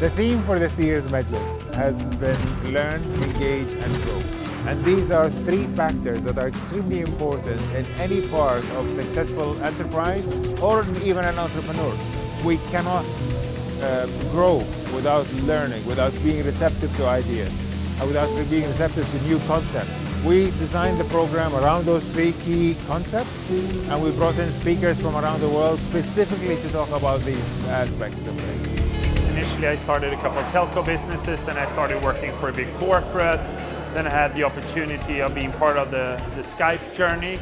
The theme for this year's Majlis has been learn, engage and grow. And these are three factors that are extremely important in any part of successful enterprise or even an entrepreneur. We cannot grow without learning, without being receptive to ideas, without being receptive to new concepts. We designed the program around those three key concepts, and we brought in speakers from around the world specifically to talk about these aspects of things. Initially, I started a couple of telco businesses, then I started working for a big corporate. Then I had the opportunity of being part of the Skype journey,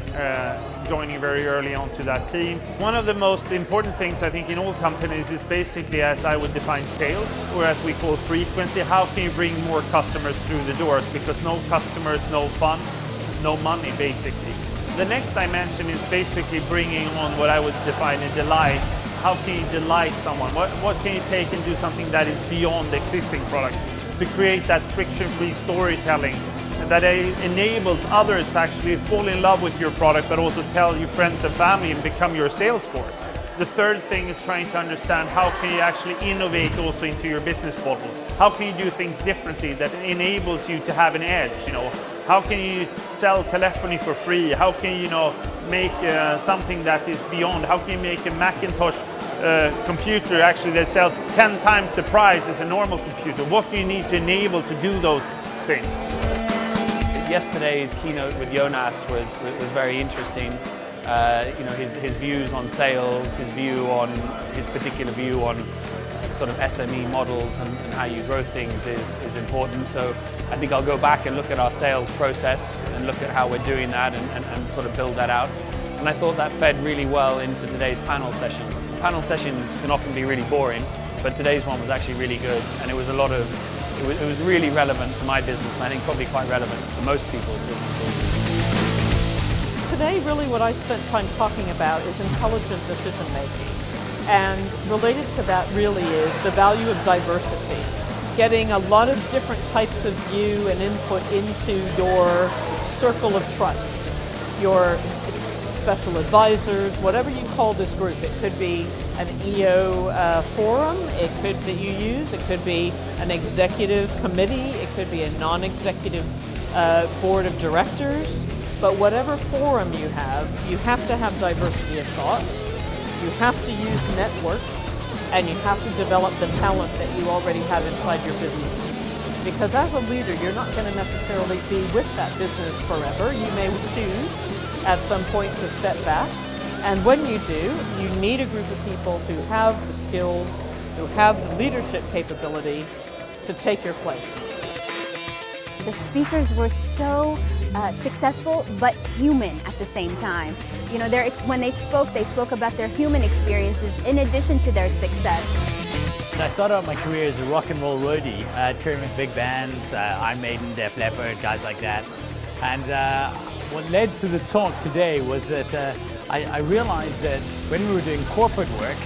joining very early onto that team. One of the most important things I think in all companies is basically, as I would define sales, or as we call frequency. How can you bring more customers through the doors? Because no customers, no fun, no money basically. The next dimension is basically bringing on what I would define a delight. How can you delight someone? What can you take and do something that is beyond existing products to create that friction-free storytelling that enables others to actually fall in love with your product, but also tell your friends and family and become your sales force. The third thing is trying to understand how can you actually innovate also into your business model. How can you do things differently that enables you to have an edge? How can you sell telephony for free? How can you make something that is beyond? How can you make a Macintosh computer actually that sells 10 times the price as a normal computer? What do you need to enable to do those things? Yesterday's keynote with Jonas was very interesting. His views on sales, his particular view on sort of SME models and how you grow things is important. So I think I'll go back and look at our sales process and look at how we're doing that and sort of build that out. And I thought that fed really well into today's panel session. Panel sessions can often be really boring, but today's one was actually really good, and it was really relevant to my business, and I think probably quite relevant to most people's businesses. Today, really what I spent time talking about is intelligent decision making. And related to that really is the value of diversity. Getting a lot of different types of view and input into your circle of trust. Your special advisors, whatever you call this group. It could be an EO forum, it could that you use, it could be an executive committee, it could be a non-executive board of directors. But whatever forum you have to have diversity of thought. You have to use networks, and you have to develop the talent that you already have inside your business. Because as a leader, you're not going to necessarily be with that business forever. You may choose at some point to step back. And when you do, you need a group of people who have the skills, who have the leadership capability to take your place. The speakers were so successful, but human at the same time. When they spoke about their human experiences in addition to their success. I started out my career as a rock and roll roadie, touring with big bands, Iron Maiden, Def Leppard, guys like that. And what led to the talk today was that I realized that when we were doing corporate work,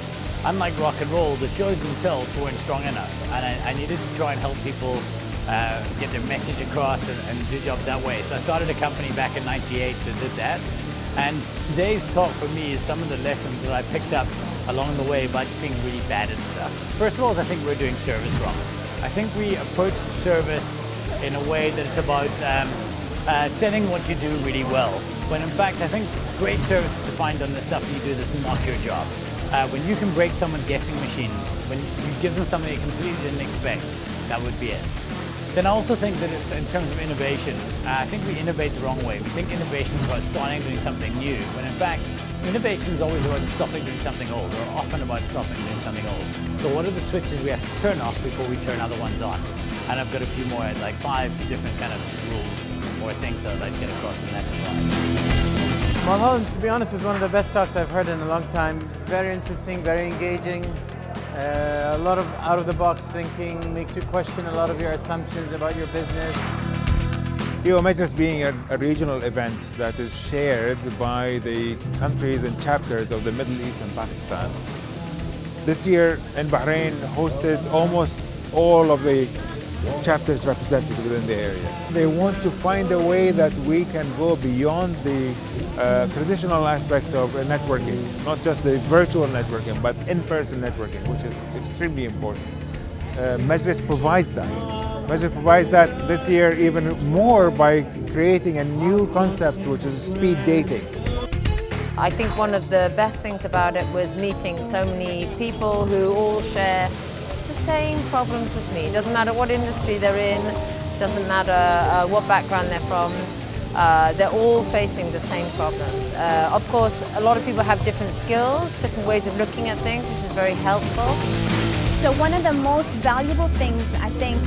unlike rock and roll, the shows themselves weren't strong enough. And I needed to try and help people get their message across and do jobs that way. So I started a company back in '98 that did that. And today's talk for me is some of the lessons that I picked up along the way by just being really bad at stuff. First of all, I think we're doing service wrong. I think we approach service in a way that it's about selling what you do really well. When in fact, I think great service is defined on the stuff you do that's not your job. When you can break someone's guessing machine, when you give them something they completely didn't expect, that would be it. Then I also think that it's in terms of innovation. I think we innovate the wrong way. We think innovation is about starting doing something new, when in fact, innovation is always about stopping doing something old, or often about stopping doing something old. So what are the switches we have to turn off before we turn other ones on? And I've got a few more, like 5 different kind of rules or things that I'd like to get across in that regard. Mulholland, to be honest, was one of the best talks I've heard in a long time. Very interesting, very engaging. A lot of out-of-the-box thinking, makes you question a lot of your assumptions about your business. EO Majlis being a regional event that is shared by the countries and chapters of the Middle East and Pakistan. This year in Bahrain hosted almost all of the chapters represented within the area. They want to find a way that we can go beyond the traditional aspects of networking, not just the virtual networking, but in-person networking, which is extremely important. Majlis provides that. Majlis provides that this year even more by creating a new concept, which is speed dating. I think one of the best things about it was meeting so many people who all share the same problems as me. It doesn't matter what industry they're in, doesn't matter what background they're from, they're all facing the same problems. Of course, a lot of people have different skills, different ways of looking at things, which is very helpful. So one of the most valuable things I think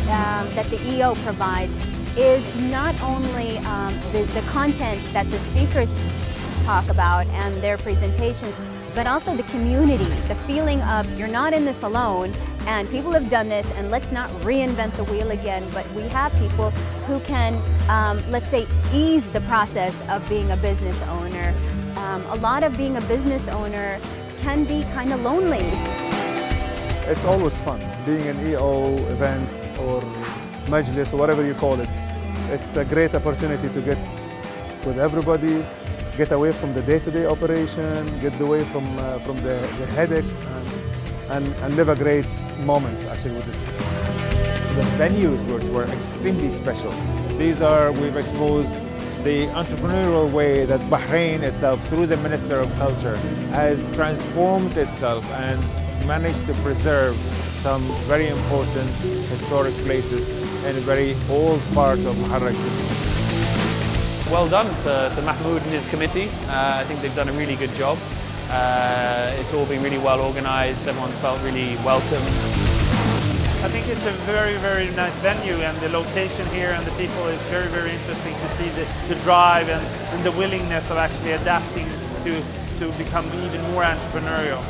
that the EO provides is not only the content that the speakers talk about and their presentations, but also the community, the feeling of you're not in this alone and people have done this and let's not reinvent the wheel again, but we have people who can, let's say, ease the process of being a business owner. A lot of being a business owner can be kind of lonely. It's always fun, being in EO events or Majlis or whatever you call it. It's a great opportunity to get with everybody, get away from the day-to-day operation, get away from the headache and live a great moments actually with it. The venues which were extremely special. We've exposed the entrepreneurial way that Bahrain itself, through the Minister of Culture, has transformed itself and managed to preserve some very important historic places in a very old part of Muharraq city. Well done to Mahmoud and his committee. I think they've done a really good job. It's all been really well organised, everyone's felt really welcome. I think it's a very, very nice venue, and the location here and the people is very, very interesting to see the drive and the willingness of actually adapting to become even more entrepreneurial.